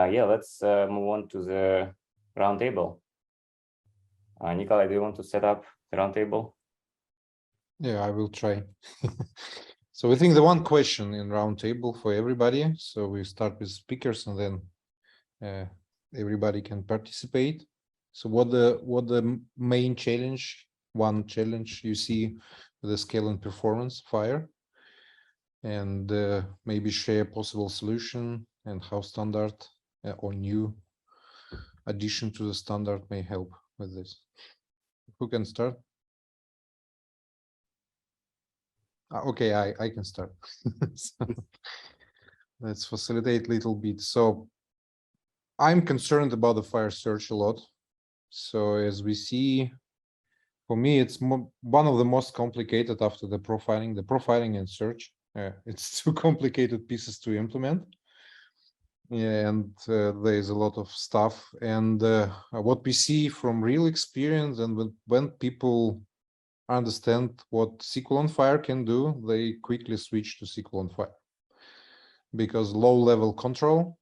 Yeah, let's move on to the roundtable. Nikolay, do you want to set up the roundtable? Yeah, I will try. So I think the one question in roundtable for everybody. So we start with speakers and then everybody can participate. So what the main challenge, one challenge you see with the scale and performance FHIR, and maybe share possible solution and how standard or new addition to the standard may help with this. Who can start? Okay, I can start. So, let's facilitate a little bit. So I'm concerned about the FHIR search a lot. So as we see, for me, it's one of the most complicated after the profiling and search. It's two complicated pieces to implement. And there's a lot of stuff. And what we see from real experience, and when people understand what SQL on FHIR can do, they quickly switch to SQL on FHIR. Because low-level control,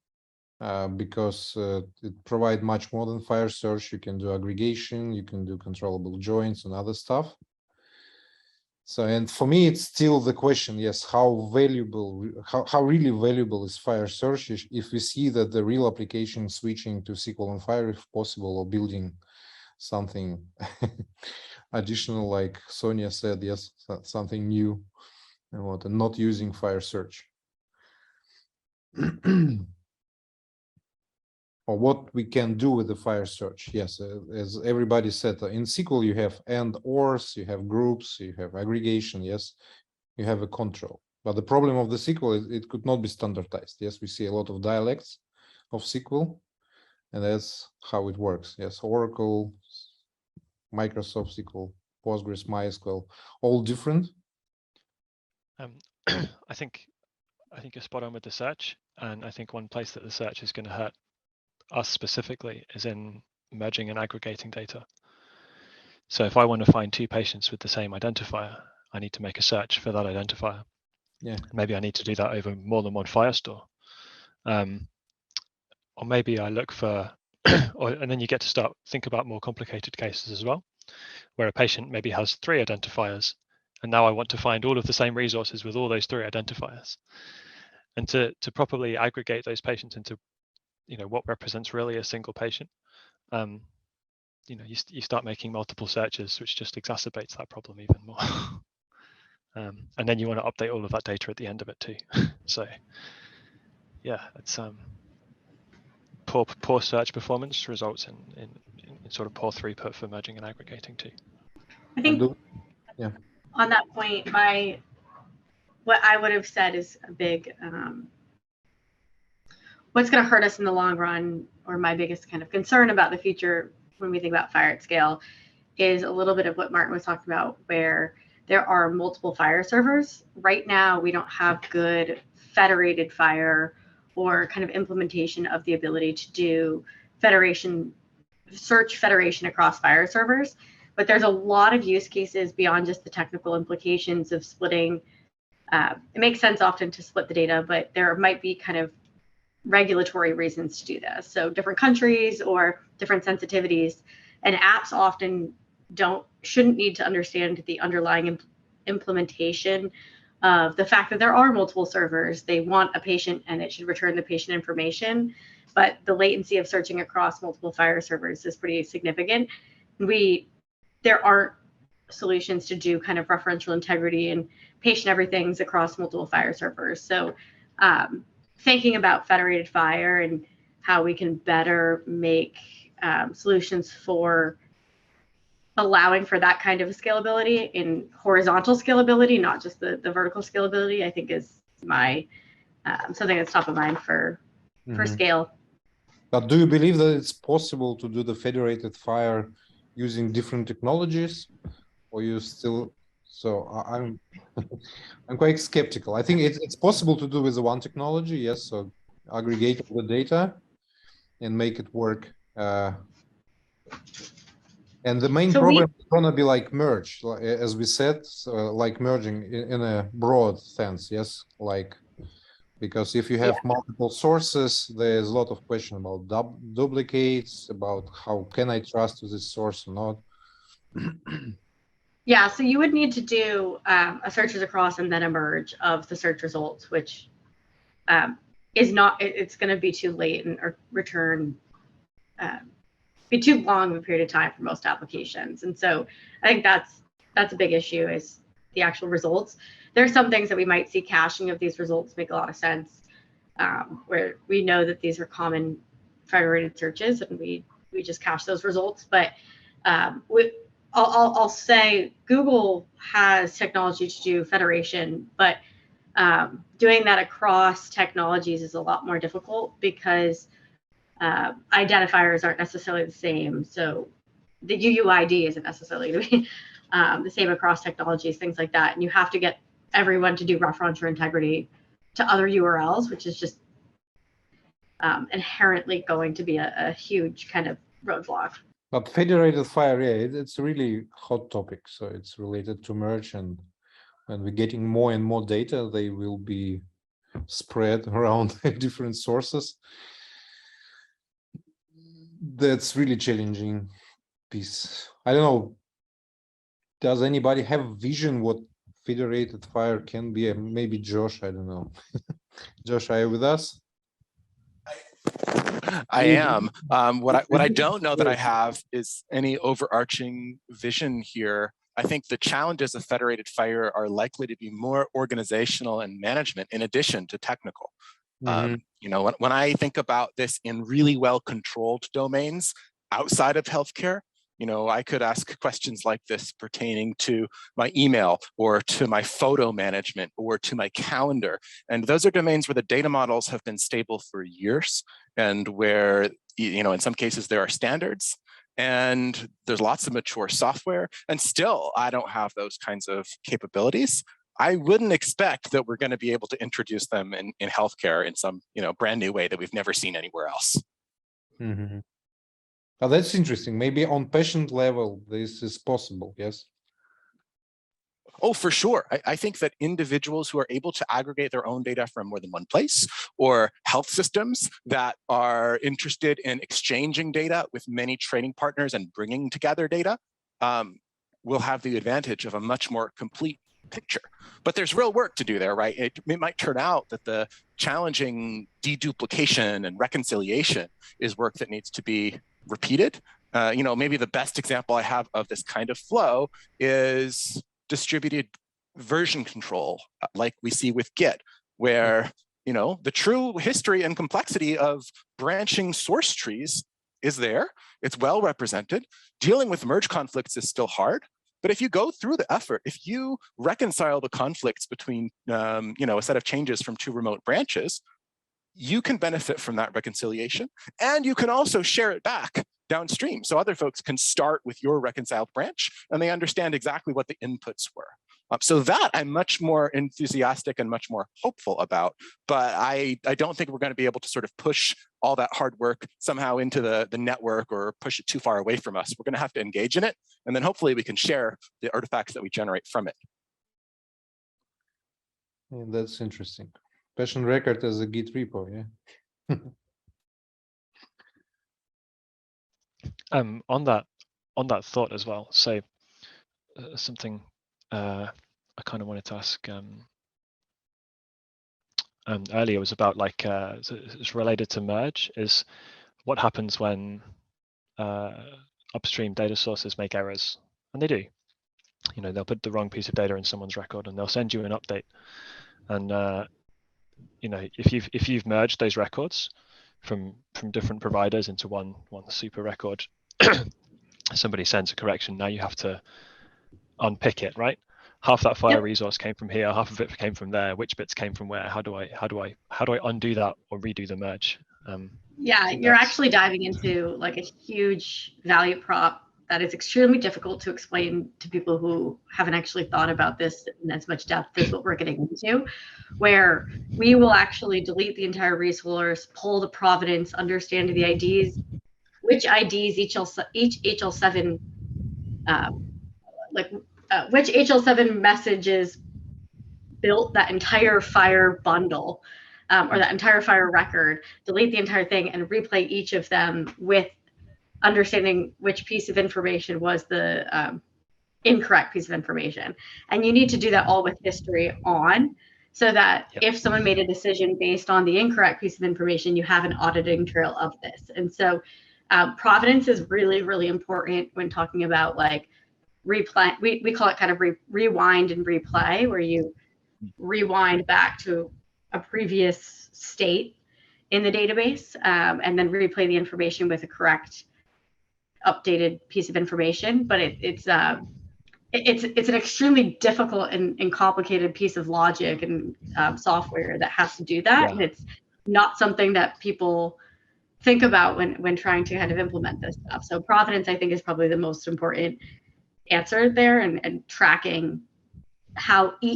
because it provides much more than FHIR search. You can do aggregation, you can do controllable joins and other stuff. So, and for me, it's still the question, yes, how valuable, how really valuable is FHIR search if we see that the real application switching to SQL and FHIR if possible, or building something additional, like Sonya said, yes, something new, and not using FHIR search. Or what we can do with the FHIR search. Yes, as everybody said, in SQL you have and ors, you have groups, you have aggregation. Yes, you have a control. But the problem of the SQL is it could not be standardized. Yes, we see a lot of dialects of SQL, and that's how it works. Yes, Oracle, Microsoft SQL, Postgres, MySQL, all different. I think you're spot on with the search, and I think one place that the search is going to hurt us specifically is in merging and aggregating data. So if I want to find two patients with the same identifier, I need to make a search for that identifier. Yeah. Maybe I need to do that over more than one FHIR store. Or maybe I look for, and then you get to think about more complicated cases as well, where a patient maybe has 3 identifiers, and now I want to find all of the same resources with all those 3 identifiers. And to properly aggregate those patients into what represents really a single patient, you start making multiple searches, which just exacerbates that problem even more. And then you want to update all of that data at the end of it too. So yeah, it's poor search performance results in sort of poor throughput for merging and aggregating too. I think on that point, what I would have said is a big what's going to hurt us in the long run, or my biggest kind of concern about the future when we think about FHIR at scale, is a little bit of what Martin was talking about, where there are multiple FHIR servers. Right now, we don't have good federated FHIR or kind of implementation of the ability to do search federation across FHIR servers. But there's a lot of use cases beyond just the technical implications of splitting. It makes sense often to split the data, but there might be kind of regulatory reasons to do this. So different countries or different sensitivities, and apps often shouldn't need to understand the underlying implementation of the fact that there are multiple servers. They want a patient and it should return the patient information, but the latency of searching across multiple FHIR servers is pretty significant. There aren't solutions to do kind of referential integrity and patient everything's across multiple FHIR servers. So thinking about federated FHIR and how we can better make solutions for allowing for that kind of scalability in horizontal scalability, not just the vertical scalability, I think is something that's top of mind for scale. But do you believe that it's possible to do the federated FHIR using different technologies, or you still? So I'm quite skeptical. I think it's possible to do with the one technology, yes. So aggregate the data and make it work. And the main problem is gonna be like merge, as we said, so like merging in a broad sense, yes, like Because if you have multiple sources, there's a lot of question about duplicates, about how can I trust this source or not. Yeah, so you would need to do a searches across and then a merge of the search results, which is not, it's going to be too late and or return, be too long of a period of time for most applications. And so I think that's a big issue, is the actual results. There's some things that we might see caching of these results make a lot of sense, where we know that these are common federated searches and we just cache those results. But I'll say Google has technology to do federation, but doing that across technologies is a lot more difficult because identifiers aren't necessarily the same. So the UUID isn't necessarily the same across technologies, things like that. And you have to get everyone to do referential integrity to other URLs, which is just inherently going to be a huge kind of roadblock. But federated FHIR, yeah, it's a really hot topic. So it's related to merge, and when we're getting more and more data, they will be spread around different sources. That's really challenging piece. I don't know. Does anybody have a vision what federated FHIR can be? Maybe Josh, I don't know. Josh, are you with us? I am. What I don't know that I have is any overarching vision here. I think the challenges of federated FHIR are likely to be more organizational and management in addition to technical. You know, when I think about this in really well-controlled domains outside of healthcare, you know, I could ask questions like this pertaining to my email or to my photo management or to my calendar. And those are domains where the data models have been stable for years and where, you know, in some cases there are standards and there's lots of mature software, and still I don't have those kinds of capabilities. I wouldn't expect that we're going to be able to introduce them in healthcare in some, you know, brand new way that we've never seen anywhere else. Oh, that's interesting. Maybe on patient level, this is possible, yes? Oh, for sure. I think that individuals who are able to aggregate their own data from more than one place, or health systems that are interested in exchanging data with many trading partners and bringing together data, will have the advantage of a much more complete picture. But there's real work to do there, right? It might turn out that the challenging deduplication and reconciliation is work that needs to be repeated. You know, maybe the best example I have of this kind of flow is distributed version control, like we see with Git, where, you know, the true history and complexity of branching source trees is there. It's well represented. Dealing with merge conflicts is still hard. But if you go through the effort, if you reconcile the conflicts between, you know, a set of changes from two remote branches, you can benefit from that reconciliation, and you can also share it back downstream. So other folks can start with your reconciled branch and they understand exactly what the inputs were. So that I'm much more enthusiastic and much more hopeful about, but I don't think we're going to be able to sort of push all that hard work somehow into the network or push it too far away from us. We're going to have to engage in it, and then hopefully we can share the artifacts that we generate from it. Yeah, that's interesting. Patient record as a Git repo, yeah. On that thought as well. So something I kind of wanted to ask earlier was about, like, it's related to merge, is what happens when upstream data sources make errors, and they do. You know, they'll put the wrong piece of data in someone's record and they'll send you an update. And you know, if you've merged those records from different providers into one super record, somebody sends a correction. Now you have to unpick it, right? Half that FHIR resource came from here, half of it came from there. Which bits came from where? How do I undo that or redo the merge? Yeah, you're actually diving into like a huge value prop that is extremely difficult to explain to people who haven't actually thought about this in as much depth as what we're getting into, where we will actually delete the entire resource, pull the provenance, understand the IDs, which IDs each HL7, which HL7 messages built that entire FHIR bundle. or that entire FHIR record, delete the entire thing, and replay each of them with understanding which piece of information was the incorrect piece of information. And you need to do that all with history on, so that if someone made a decision based on the incorrect piece of information, you have an auditing trail of this. And so provenance is really, really important when talking about like replay. We call it kind of rewind and replay, where you rewind back to a previous state in the database and then replay the information with a correct updated piece of information. But it's an extremely difficult and complicated piece of logic and software that has to do that. And it's not something that people think about when trying to kind of implement this stuff. So provenance, I think, is probably the most important answer there, and tracking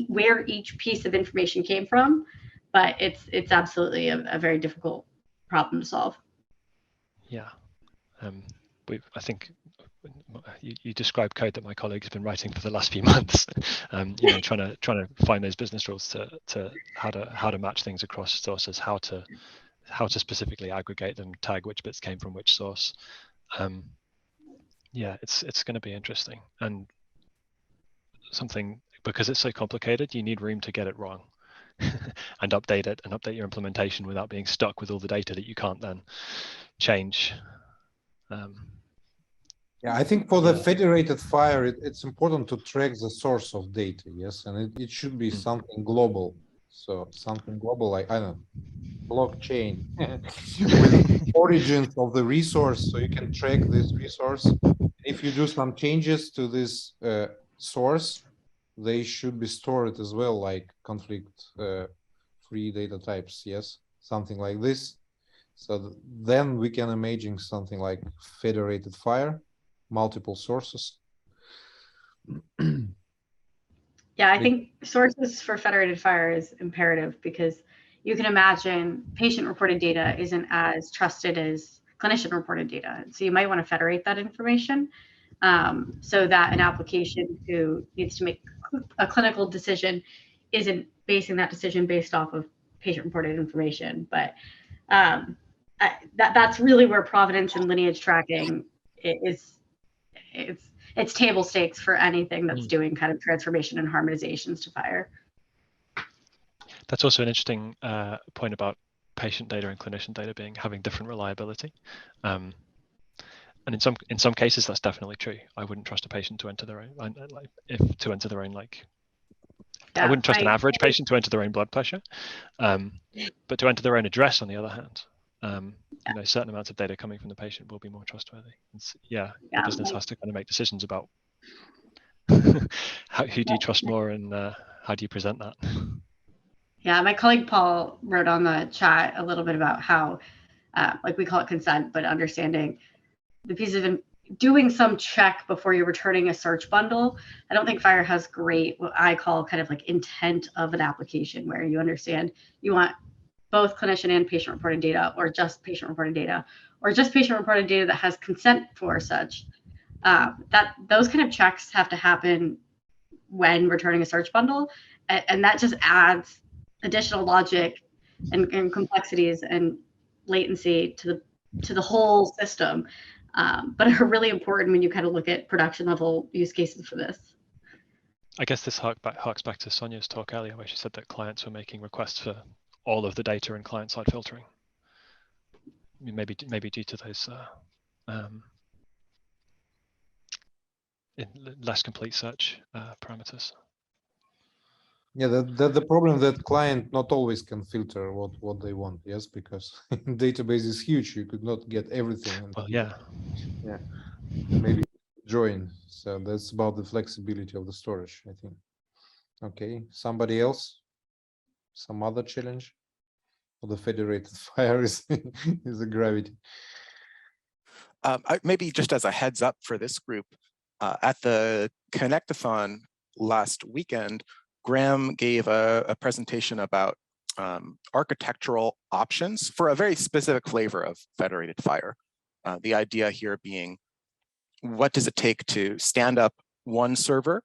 where each piece of information came from. But it's absolutely a very difficult problem to solve. Yeah. I think you described code that my colleague has been writing for the last few months. Trying to find those business rules to how to match things across sources, how to specifically aggregate them, tag which bits came from which source. It's going to be interesting, and something, because it's so complicated, you need room to get it wrong and update it and update your implementation without being stuck with all the data that you can't then change. Yeah, I think for the federated FHIR, it's important to track the source of data, yes, and it should be something global. So something global, like, I don't know, blockchain with origins of the resource, so you can track this resource. If you do some changes to this source, they should be stored as well, like conflict-free data types, yes, something like this. So then we can imagine something like federated FHIR, multiple sources. Yeah, I think sources for federated FHIR is imperative, because you can imagine patient-reported data isn't as trusted as clinician-reported data. So you might want to federate that information so that an application who needs to make a clinical decision isn't basing that decision based off of patient-reported information. But that's really where provenance and lineage tracking is. It's table stakes for anything that's doing kind of transformation and harmonizations to FHIR. That's also an interesting point about patient data and clinician data having different reliability. And in some cases, that's definitely true. I wouldn't trust a patient to enter their own, I wouldn't trust an average patient to enter their own blood pressure, but to enter their own address, on the other hand, certain amounts of data coming from the patient will be more trustworthy. The business has to kind of make decisions about who do you trust more, and how do you present that? Yeah, my colleague Paul wrote on the chat a little bit about how, like we call it consent, but understanding the piece of doing some check before you're returning a search bundle. I don't think FHIR has great, what I call kind of like intent of an application, where you understand you want both clinician and patient reported data, or just patient reported data, or just patient reported data that has consent for such. That those kind of checks have to happen when returning a search bundle, and that just adds additional logic and complexities and latency to the whole system, but are really important when you kind of look at production level use cases for this. I guess this harks back to Sonya's talk earlier, where she said that clients were making requests for all of the data in client-side filtering. I mean, maybe due to those less complete search parameters. Yeah, the problem that client not always can filter what they want, yes, because database is huge. You could not get everything. Well, yeah. Yeah, maybe join. So that's about the flexibility of the storage, I think. Okay, somebody else? Some other challenge? Or the federated FHIR is a gravity. Maybe just as a heads up for this group, at the Connectathon last weekend, Graham gave a presentation about architectural options for a very specific flavor of federated FHIR. The idea here being, what does it take to stand up one server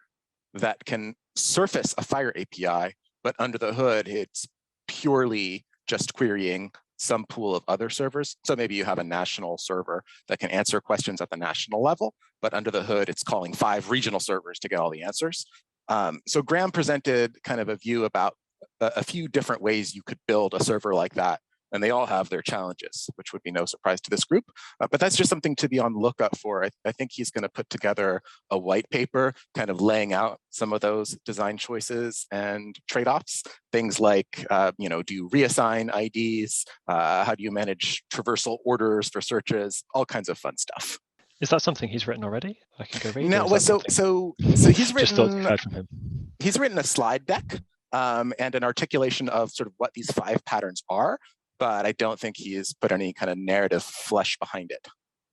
that can surface a FHIR API, but under the hood, it's purely just querying some pool of other servers. So maybe you have a national server that can answer questions at the national level, but under the hood, it's calling 5 regional servers to get all the answers. So Graham presented kind of a view about a few different ways you could build a server like that. And they all have their challenges, which would be no surprise to this group. But that's just something to be on the lookout for. I think he's going to put together a white paper kind of laying out some of those design choices and trade-offs. Things like, you know, do you reassign IDs? How do you manage traversal orders for searches? All kinds of fun stuff. Is that something he's written already? I can go read. No, well, so he's written. Just thoughts you've heard from him. He's written a slide deck and an articulation of sort of what these 5 patterns are. But I don't think he's put any kind of narrative flesh behind it.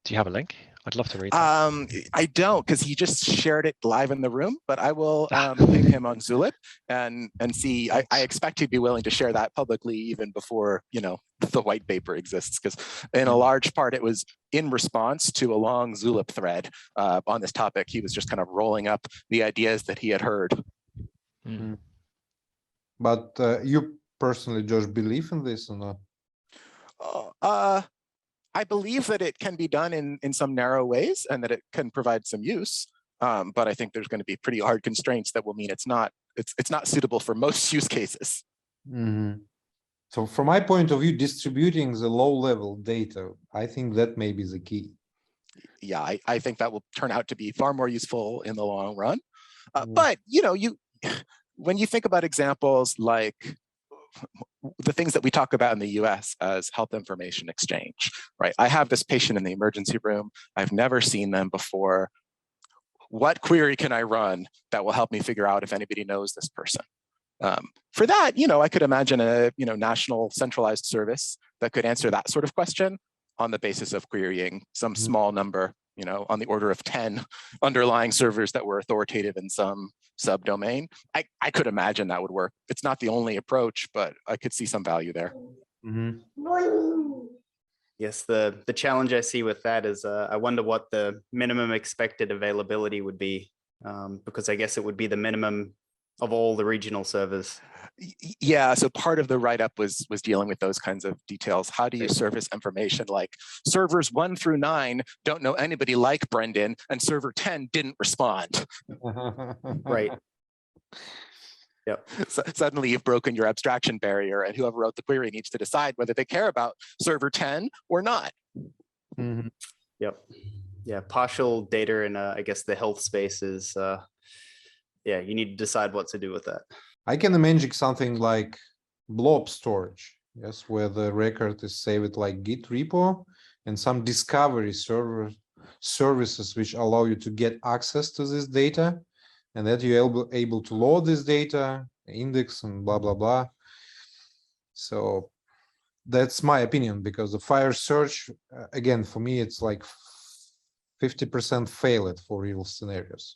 Do you have a link? I'd love to read that. I don't, because he just shared it live in the room, but I will ping him on Zulip and see. I expect he'd be willing to share that publicly even before, you know, the white paper exists, because in a large part, it was in response to a long Zulip thread on this topic. He was just kind of rolling up the ideas that he had heard. Mm. But you personally, Josh, believe in this or not? I believe that it can be done in some narrow ways and that it can provide some use. But I think there's going to be pretty hard constraints that will mean it's not suitable for most use cases. Mm-hmm. So from my point of view, distributing the low-level data, I think that may be the key. Yeah, I think that will turn out to be far more useful in the long run. But you know, when you think about examples like the things that we talk about in the US as health information exchange, right? I have this patient in the emergency room. I've never seen them before. What query can I run that will help me figure out if anybody knows this person? For that, you know, I could imagine a national centralized service that could answer that sort of question on the basis of querying some small number, you know, on the order of 10 underlying servers that were authoritative in some subdomain. I could imagine that would work. It's not the only approach, but I could see some value there. Mm-hmm. Yes, the challenge I see with that is I wonder what the minimum expected availability would be, because I guess it would be the minimum of all the regional servers. Yeah, so part of the write-up was dealing with those kinds of details. How do you surface information like servers 1 through 9 don't know anybody like Brendan, and server 10 didn't respond? Right. Yep. So suddenly you've broken your abstraction barrier, and whoever wrote the query needs to decide whether they care about server 10 or not. Mm-hmm. Yep. Yeah, partial data in I guess the health space is yeah, you need to decide what to do with that. I can imagine something like blob storage, yes, where the record is saved like Git repo, and some discovery services which allow you to get access to this data, and that you're able to load this data, index, and blah, blah, blah. So that's my opinion, because the FHIR search, again, for me, it's like 50% failed for real scenarios.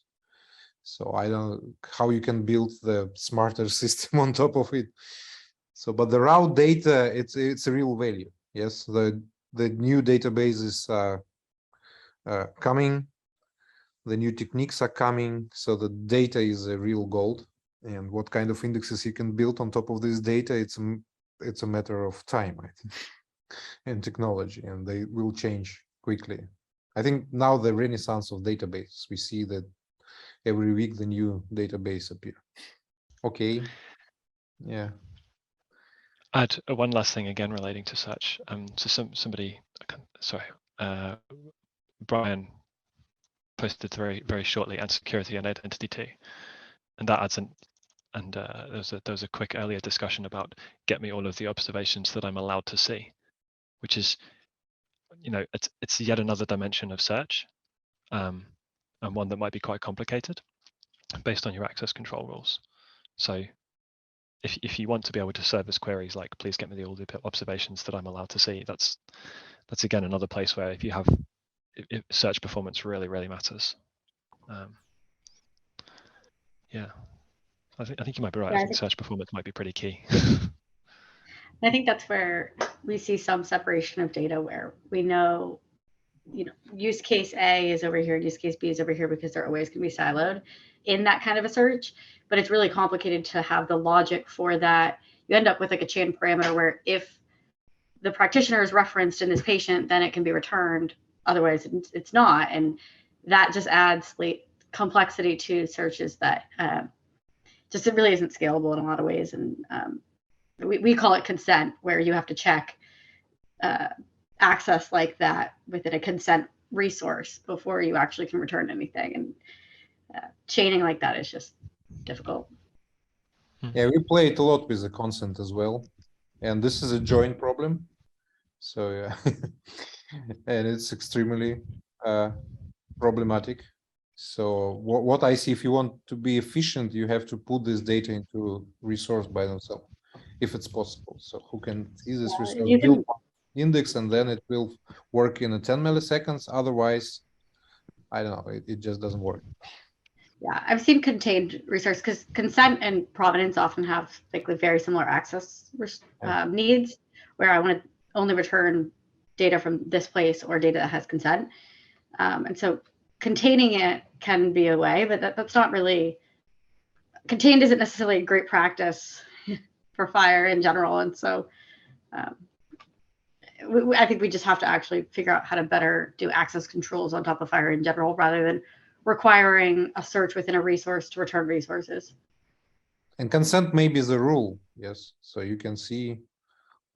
So I don't know how you can build the smarter system on top of it. So, but the raw data, it's a real value. Yes, the new databases are coming, the new techniques are coming. So the data is a real gold. And what kind of indexes you can build on top of this data, it's a matter of time, I think, and technology, and they will change quickly. I think now the renaissance of databases, we see that every week the new database appear. Okay. Yeah. Add one last thing again relating to search. So Brian posted very, very shortly, and security and identity too, and that adds there was a quick earlier discussion about get me all of the observations that I'm allowed to see, which is, you know, it's yet another dimension of search. And one that might be quite complicated based on your access control rules. So if you want to be able to service queries like, please get me all the observations that I'm allowed to see, that's again another place where if you have search performance really, really matters. Yeah, I think you might be right. Yeah, I think search performance might be pretty key. I think that's where we see some separation of data where we know, you know, use case A is over here, use case B is over here, because they're always going to be siloed in that kind of a search. But it's really complicated to have the logic for that you end up with like a chain parameter where if the practitioner is referenced in this patient, then it can be returned. Otherwise, it's not. And that just adds complexity to searches that just it really isn't scalable in a lot of ways. And we call it consent, where you have to check access like that within a consent resource before you actually can return anything. And chaining like that is just difficult. Yeah, we play it a lot with the consent as well. And this is a joint problem. So yeah, and it's extremely problematic. So what I see, if you want to be efficient, you have to put this data into resource by themselves, if it's possible. So who can see this resource, build index, and then it will work in a 10 milliseconds. Otherwise, I don't know, it just doesn't work. Yeah, I've seen contained resource because consent and provenance often have like very similar access needs, where I want to only return data from this place or data that has consent. And so containing it can be a way, but that's not really, contained isn't necessarily a great practice for FHIR in general. And so I think we just have to actually figure out how to better do access controls on top of FHIR in general, rather than requiring a search within a resource to return resources. And consent may be the rule, yes. So you can see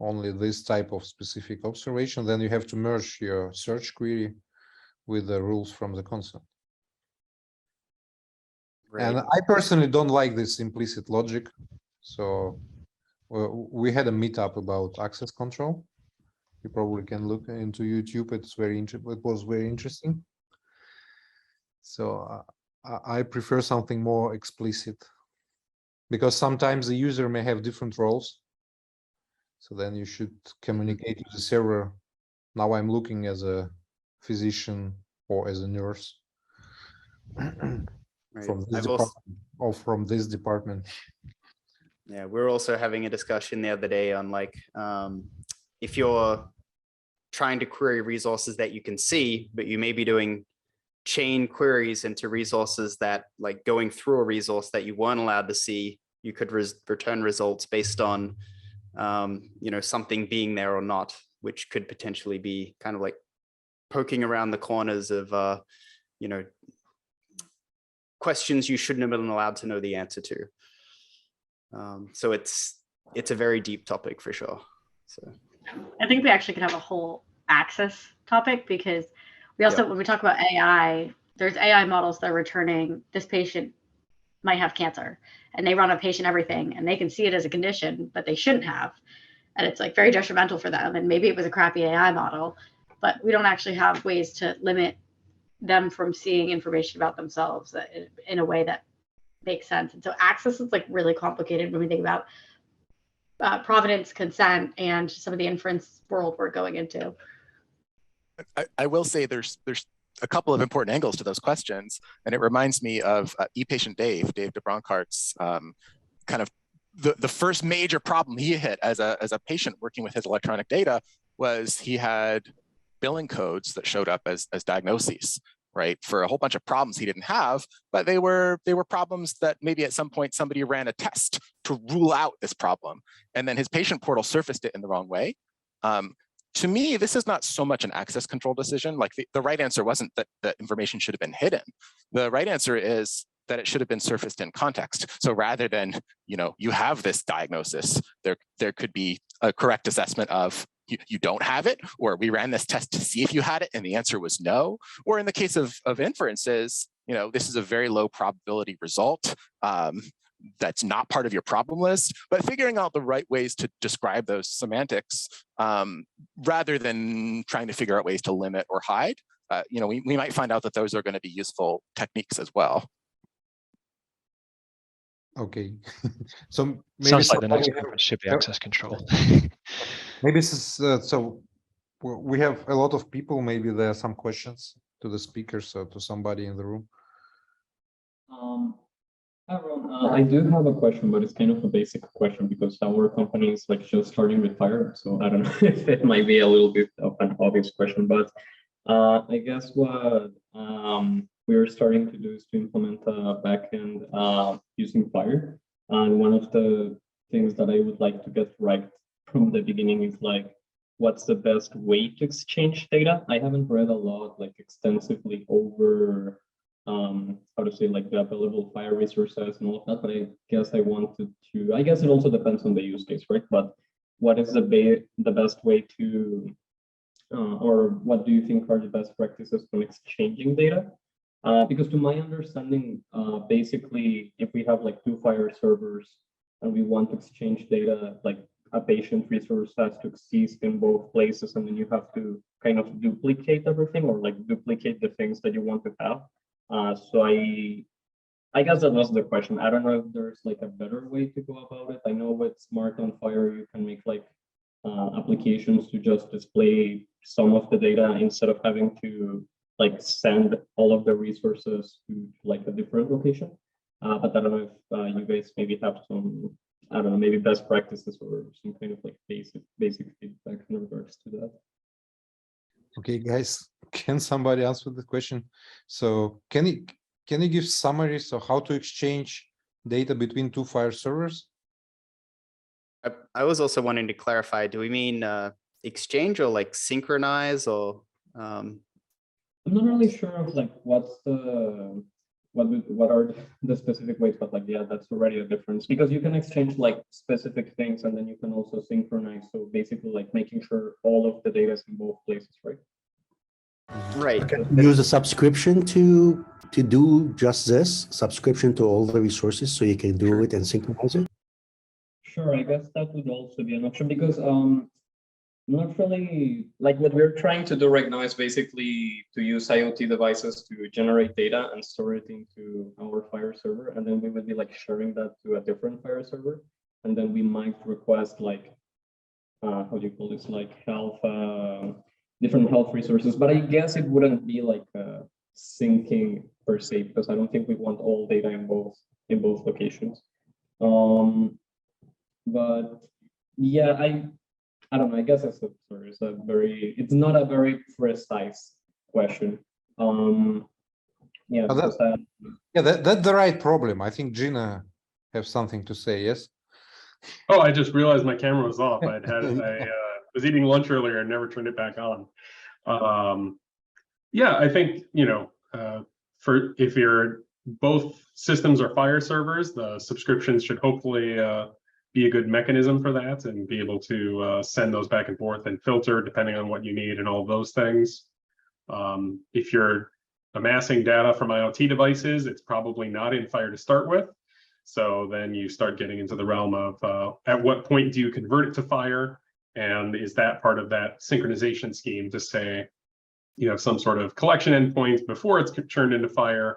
only this type of specific observation, then you have to merge your search query with the rules from the consent. Right. And I personally don't like this implicit logic. So we had a meetup about access control. You probably can look into YouTube. It was very interesting. So I prefer something more explicit, because sometimes the user may have different roles. So then you should communicate with the server. Now I'm looking as a physician or as a nurse from this department or from this department. Yeah, we were also having a discussion the other day on like, if you're trying to query resources that you can see, but you may be doing chain queries into resources that, like, going through a resource that you weren't allowed to see, you could return results based on something being there or not, which could potentially be kind of like poking around the corners of questions you shouldn't have been allowed to know the answer to. So it's a very deep topic for sure. So I think we actually could have a whole access topic, because we also, when we talk about AI, there's AI models that are returning this patient might have cancer, and they run a patient everything, and they can see it as a condition, but they shouldn't have. And it's like very detrimental for them. And maybe it was a crappy AI model, but we don't actually have ways to limit them from seeing information about themselves in a way that makes sense. And so access is like really complicated when we think about provenance, consent, and some of the inference world we're going into. I will say there's a couple of important angles to those questions, and it reminds me of e-patient Dave DeBronckart's kind of the first major problem he hit as a patient working with his electronic data was he had billing codes that showed up as diagnoses, right, for a whole bunch of problems he didn't have, but they were problems that maybe at some point somebody ran a test to rule out this problem, and then his patient portal surfaced it in the wrong way. To me, this is not so much an access control decision. Like the right answer wasn't that the information should have been hidden. The right answer is that it should have been surfaced in context. So rather than, you have this diagnosis, there could be a correct assessment of you don't have it, or we ran this test to see if you had it and the answer was no. Or in the case of inferences, this is a very low probability result. That's not part of your problem list, but figuring out the right ways to describe those semantics rather than trying to figure out ways to limit or hide, we might find out that those are going to be useful techniques as well. Okay, so maybe sounds like the next conference should be access control. Maybe this is so we have a lot of people. Maybe there are some questions to the speakers or to somebody in the room. Hi, everyone. I do have a question, but it's kind of a basic question because our company is like just starting with FHIR, so I don't know if it might be a little bit of an obvious question, but I guess what we're starting to do is to implement a backend using FHIR, and one of the things that I would like to get right from the beginning is like, what's the best way to exchange data? I haven't read a lot, like extensively over how to say, like the available FHIR resources and all of that, but I guess I wanted to, I guess it also depends on the use case, right? But what is the best way to, or what do you think are the best practices when exchanging data? Because to my understanding, basically, if we have like 2 FHIR servers and we want to exchange data, like a patient resource has to exist in both places, and then you have to kind of duplicate everything, or like duplicate the things that you want to have. So I guess that was the question. I don't know if there's like a better way to go about it. I know with Smart on FHIR, you can make like applications to just display some of the data instead of having to like send all of the resources to like a different location. But I don't know if you guys maybe have some, I don't know, maybe best practices or some kind of like basic feedback in regards to that. Okay, guys, can somebody answer the question? So can you give summaries of how to exchange data between 2 FHIR servers? I was also wanting to clarify, do we mean exchange or like synchronize, or I'm not really sure of like what's the what are the specific ways, but like, yeah, that's already a difference, because you can exchange like specific things and then you can also synchronize. So basically like making sure all of the data is in both places, right? right? Use a subscription to do just this, subscription to all the resources, so you can do it and synchronize it. Sure, I guess that would also be an option, because not really, like what we're trying to do right now is basically to use IoT devices to generate data and store it into our FHIR server, and then we would be like sharing that to a different FHIR server, and then we might request like how do you call this, like health, different health resources. But I guess it wouldn't be like syncing per se, because I don't think we want all data in both locations. But yeah, I don't know. I guess it's not a very precise question. Yeah, that's the right problem. I think Gina have something to say. Yes. Oh, I just realized my camera was off. I was eating lunch earlier and never turned it back on. Yeah, I think, for if you're both systems are FHIR servers, the subscriptions should hopefully be a good mechanism for that, and be able to send those back and forth and filter depending on what you need and all of those things. If you're amassing data from IoT devices, it's probably not in FHIR to start with. So then you start getting into the realm of at what point do you convert it to FHIR, and is that part of that synchronization scheme to say, some sort of collection endpoint before it's turned into FHIR,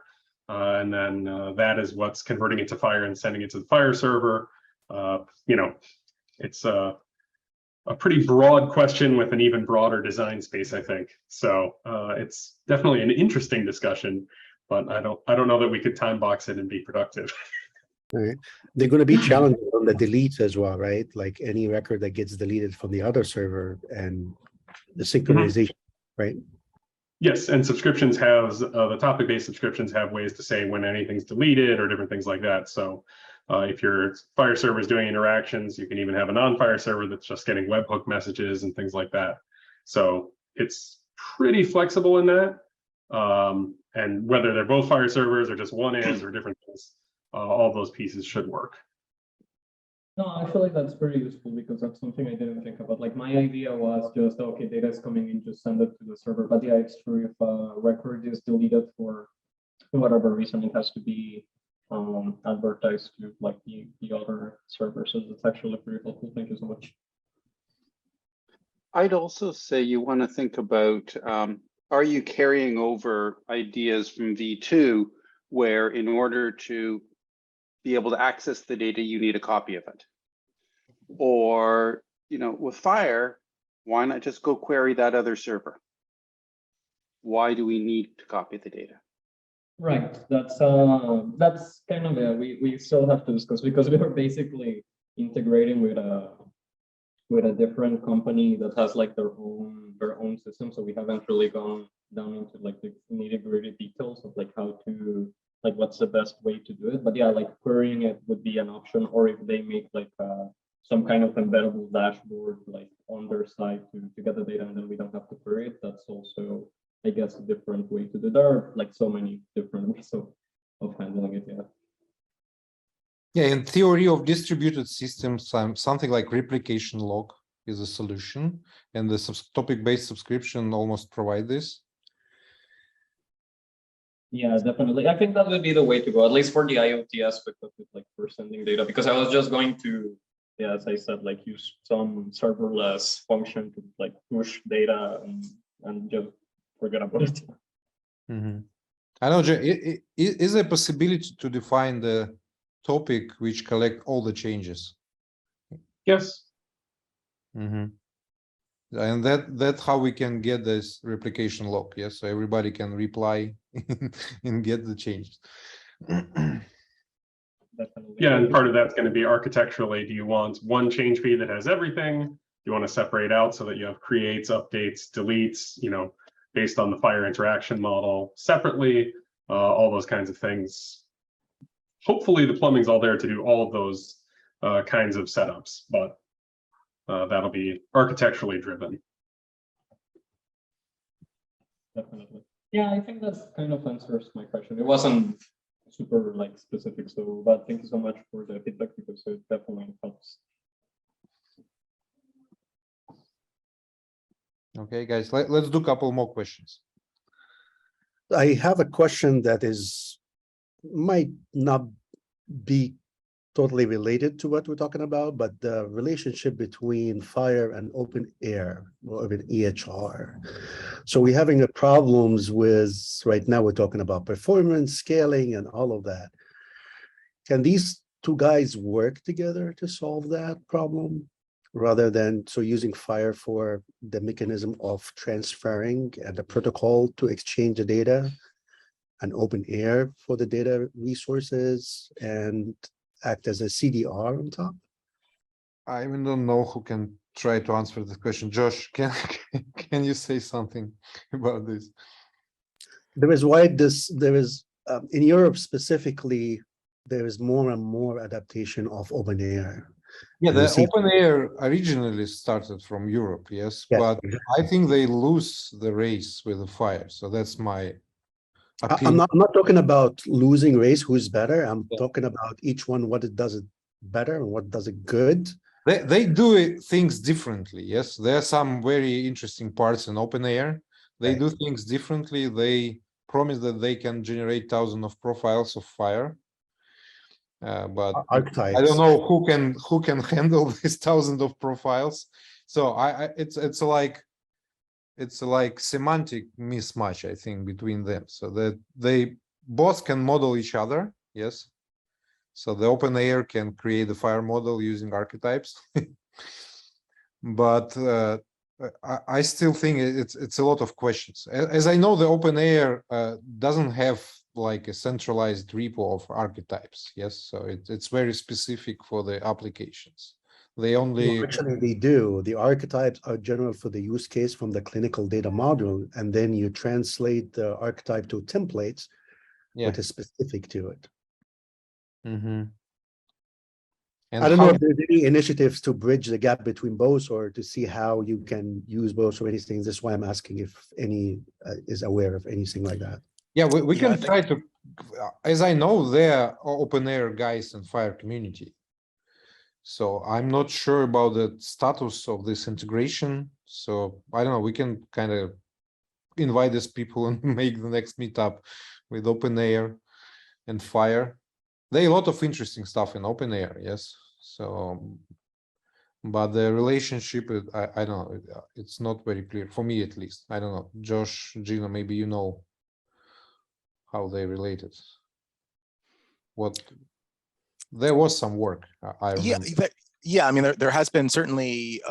and then that is what's converting it to FHIR and sending it to the FHIR server. It's a pretty broad question with an even broader design space, I think. So it's definitely an interesting discussion, but I don't know that we could time box it and be productive. Right. They're going to be challenging on the deletes as well, right? Like any record that gets deleted from the other server and the synchronization, right? Yes, and subscriptions have the topic-based subscriptions have ways to say when anything's deleted or different things like that. So if your FHIR server is doing interactions, you can even have a non-FHIR server that's just getting webhook messages and things like that. So it's pretty flexible in that. And whether they're both FHIR servers or just one is or different things, all those pieces should work. No, I feel like that's pretty useful, because that's something I didn't think about. Like my idea was just, okay, data is coming in, just send it to the server. But yeah, it's true, if a record is deleted for whatever reason, it has to be advertised to like the other server. So that's actually pretty helpful. Thank you so much. I'd also say you want to think about, are you carrying over ideas from V2, where in order to be able to access the data, you need a copy of it? Or, with FHIR, why not just go query that other server? Why do we need to copy the data? Right, that's kind of we still have to discuss, because we are basically integrating with a different company that has like their own system. So we haven't really gone down into like the nitty-gritty details of like how to like what's the best way to do it. But yeah, like querying it would be an option, or if they make like some kind of embeddable dashboard like on their site to get the data and then we don't have to query it, that's also, I guess, a different way to do it. There are like so many different ways of handling it. Yeah, in theory of distributed systems, something like replication log is a solution, and the topic-based subscription almost provide this. Yeah, definitely. I think that would be the way to go, at least for the IoT aspect of it, like for sending data, because I was just going to, yeah, as I said, like use some serverless function to like push data and just forget about it. Mm-hmm. I know, is there a possibility to define the topic which collect all the changes? Yes. Mm-hmm. And that's how we can get this replication log. Yes, so everybody can reply and get the changes. Yeah, and part of that's going to be architecturally. Do you want one change feed that has everything? Do you want to separate out so that you have creates, updates, deletes, you know, based on the FHIR interaction model separately, all those kinds of things. Hopefully the plumbing's all there to do all of those kinds of setups, but that'll be architecturally driven. Definitely. Yeah, I think that kind of answers my question. It wasn't super like specific, so but thank you so much for the feedback because it definitely helps. Okay, guys, let's do a couple more questions. I have a question that might not be totally related to what we're talking about, but the relationship between FHIR and open air or even EHR. So we're having a problems with, right now we're talking about performance, scaling, and all of that. Can these two guys work together to solve that problem? Rather than, so using FHIR for the mechanism of transferring and the protocol to exchange the data, and open air for the data resources and act as a CDR on top? I even don't know who can try to answer this question. Josh, can you say something about this? There is in Europe specifically, there is more and more adaptation of open air. Yeah, the open air originally started from Europe, yes, but I think they lose the race with the FHIR. So that's my opinion. I'm not talking about losing race, who's better. I'm talking about each one, what it does it better and what does it good. They do things differently, yes. There are some very interesting parts in open air. They do things differently. They promise that they can generate thousands of profiles of FHIR. But archetypes. I don't know who can handle these thousands of profiles. So it's like semantic mismatch, I think, between them. So that they both can model each other, yes. So the open air can create the FHIR model using archetypes, but I still think it's a lot of questions. As I know, the open air doesn't have like a centralized repo of archetypes, yes. So it's very specific for the applications. They only actually they do. The archetypes are general for the use case from the clinical data module, and then you translate the archetype to templates, which is specific to it. Mm-hmm. I don't know if there's any initiatives to bridge the gap between both or to see how you can use both or anything. That's why I'm asking if any is aware of anything like that. Yeah, we can try to, as I know, there are open air guys in FHIR community. So I'm not sure about the status of this integration. So I don't know, we can kind of invite these people and make the next meetup with open air and FHIR. There are a lot of interesting stuff in open air, yes. So, but the relationship, I don't know, it's not very clear for me at least. I don't know, Josh, Gino, maybe you know how they related. What there was some work. I remember. Yeah. I mean, there has been certainly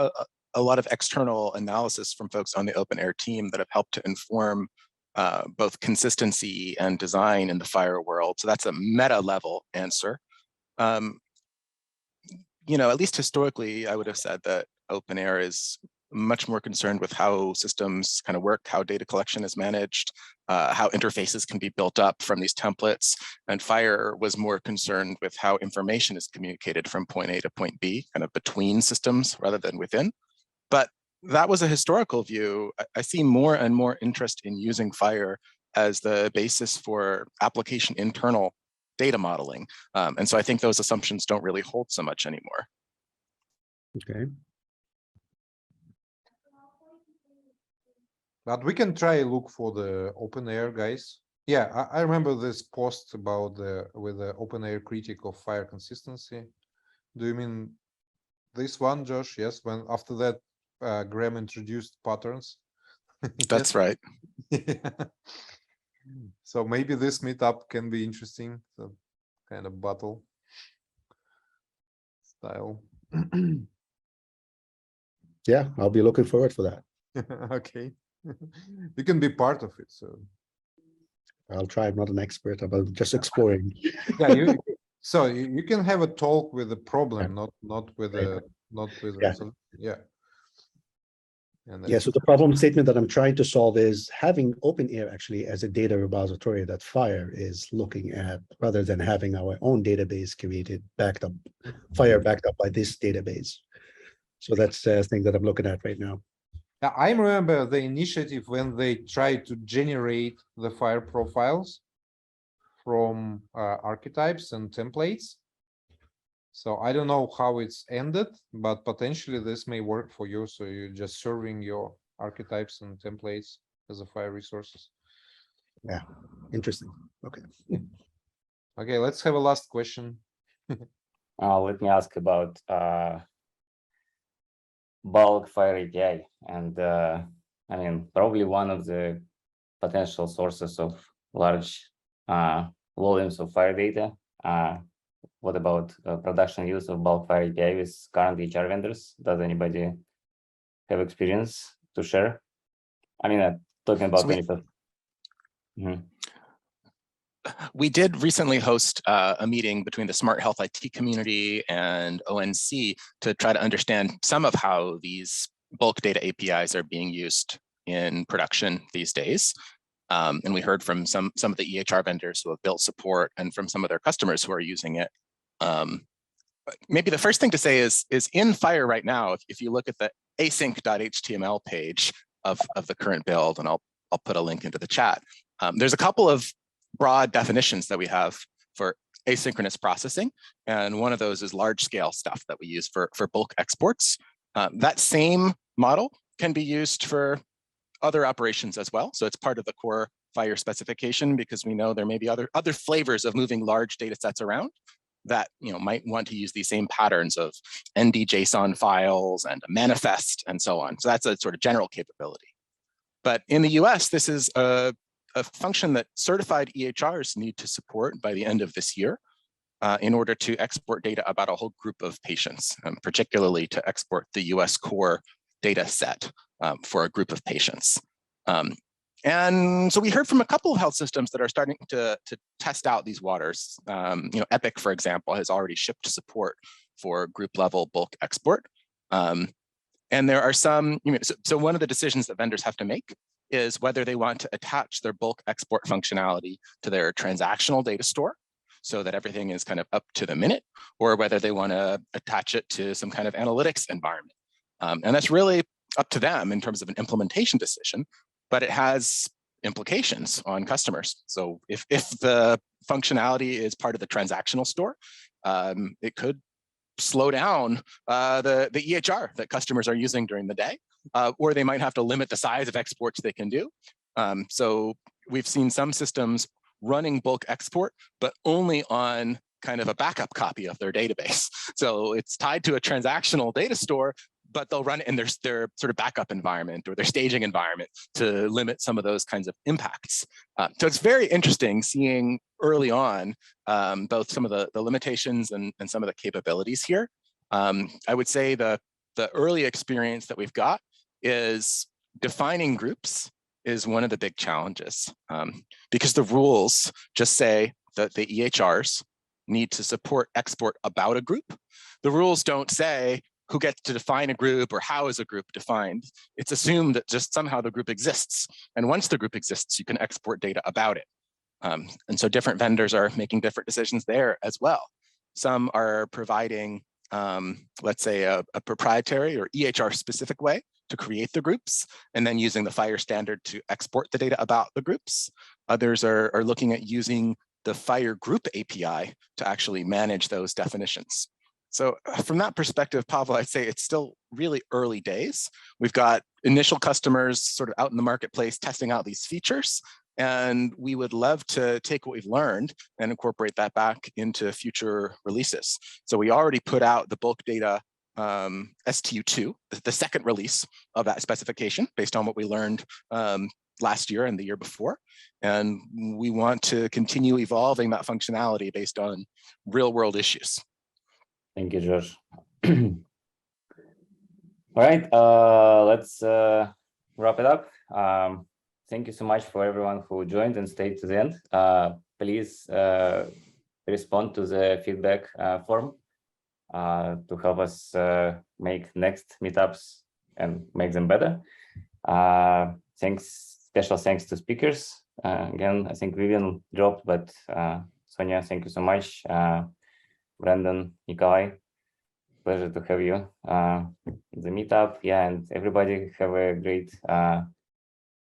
a lot of external analysis from folks on the open air team that have helped to inform both consistency and design in the FHIR world. So that's a meta level answer. You know, at least historically, I would have said that open air is much more concerned with how systems kind of work, how data collection is managed, how interfaces can be built up from these templates. And FHIR was more concerned with how information is communicated from point A to point B, kind of between systems rather than within. But that was a historical view. I see more and more interest in using FHIR as the basis for application internal data modeling. And so I think those assumptions don't really hold so much anymore. Okay. But we can try look for the OpenAIR guys. Yeah, I remember this post about with the OpenAIR critic of FHIR consistency. Do you mean this one, Josh? Yes, when after that Graham introduced patterns. That's right. So maybe this meetup can be interesting. So kind of battle style. Yeah, I'll be looking forward for that. Okay. You can be part of it. So I'll try. I'm not an expert. I'm just exploring. yeah, so you can have a talk with the problem, not with a resolution. Yeah. And Yeah, so the problem statement that I'm trying to solve is having OpenAIR actually as a data repository that FHIR is looking at, rather than having our own database created, backed up, FHIR backed up by this database. So that's the thing that I'm looking at right now. I remember the initiative when they tried to generate the FHIR profiles from archetypes and templates. So I don't know how it's ended, but potentially this may work for you. So you're just serving your archetypes and templates as a FHIR resources. Yeah, interesting. Okay. Okay, let's have a last question. Let me ask about bulk FHIR API. And I mean, probably one of the potential sources of large volumes of FHIR data. What about production use of bulk FHIR API with current HR vendors? Does anybody have experience to share? I mean, talking about We did recently host a meeting between the Smart Health IT community and ONC to try to understand some of how these bulk data APIs are being used in production these days. And we heard from some of the EHR vendors who have built support and from some of their customers who are using it. Maybe the first thing to say is in FHIR right now, if you look at the async.html page of the current build, and I'll put a link into the chat, there's a couple of broad definitions that we have for asynchronous processing. And one of those is large scale stuff that we use for bulk exports. That same model can be used for other operations as well. So it's part of the core FHIR specification, because we know there may be other flavors of moving large data sets around that might want to use these same patterns of ND-JSON files and a manifest and so on. So that's a sort of general capability. But in the US, this is a function that certified EHRs need to support by the end of this year in order to export data about a whole group of patients, particularly to export the US core data set for a group of patients. And so we heard from a couple of health systems that are starting to test out these waters. Epic, for example, has already shipped support for group level bulk export. And there are some, so one of the decisions that vendors have to make is whether they want to attach their bulk export functionality to their transactional data store so that everything is kind of up to the minute, or whether they want to attach it to some kind of analytics environment. And that's really up to them in terms of an implementation decision, but it has implications on customers. So if the functionality is part of the transactional store, it could slow down the EHR that customers are using during the day, or they might have to limit the size of exports they can do. So we've seen some systems running bulk export, but only on kind of a backup copy of their database. So it's tied to a transactional data store, but they'll run it in their sort of backup environment or their staging environment to limit some of those kinds of impacts. So it's very interesting seeing early on both some of the limitations and some of the capabilities here. I would say the early experience that we've got is defining groups is one of the big challenges, because the rules just say that the EHRs need to support export about a group. The rules don't say who gets to define a group or how is a group defined. It's assumed that just somehow the group exists. And once the group exists, you can export data about it. And so different vendors are making different decisions there as well. Some are providing, let's say, a proprietary or EHR specific way to create the groups, and then using the FHIR standard to export the data about the groups. Others are looking at using the FHIR group API to actually manage those definitions. So from that perspective, Pavel, I'd say it's still really early days. We've got initial customers sort of out in the marketplace testing out these features, and we would love to take what we've learned and incorporate that back into future releases. So we already put out the bulk data STU2, the second release of that specification based on what we learned last year and the year before. And we want to continue evolving that functionality based on real world issues. Thank you, Josh. All right, let's wrap it up. Thank you so much for everyone who joined and stayed to the end. Please respond to the feedback form to help us make next meetups and make them better. Special thanks to speakers. Again, I think Vivian dropped, but Sonya, thank you so much. Brandon, Nikolay, pleasure to have you. The meetup, yeah, and everybody have a great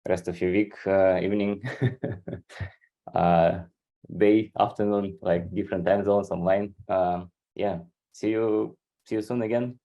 rest of your week, evening, day, afternoon, like different time zones online. Yeah, see you soon again.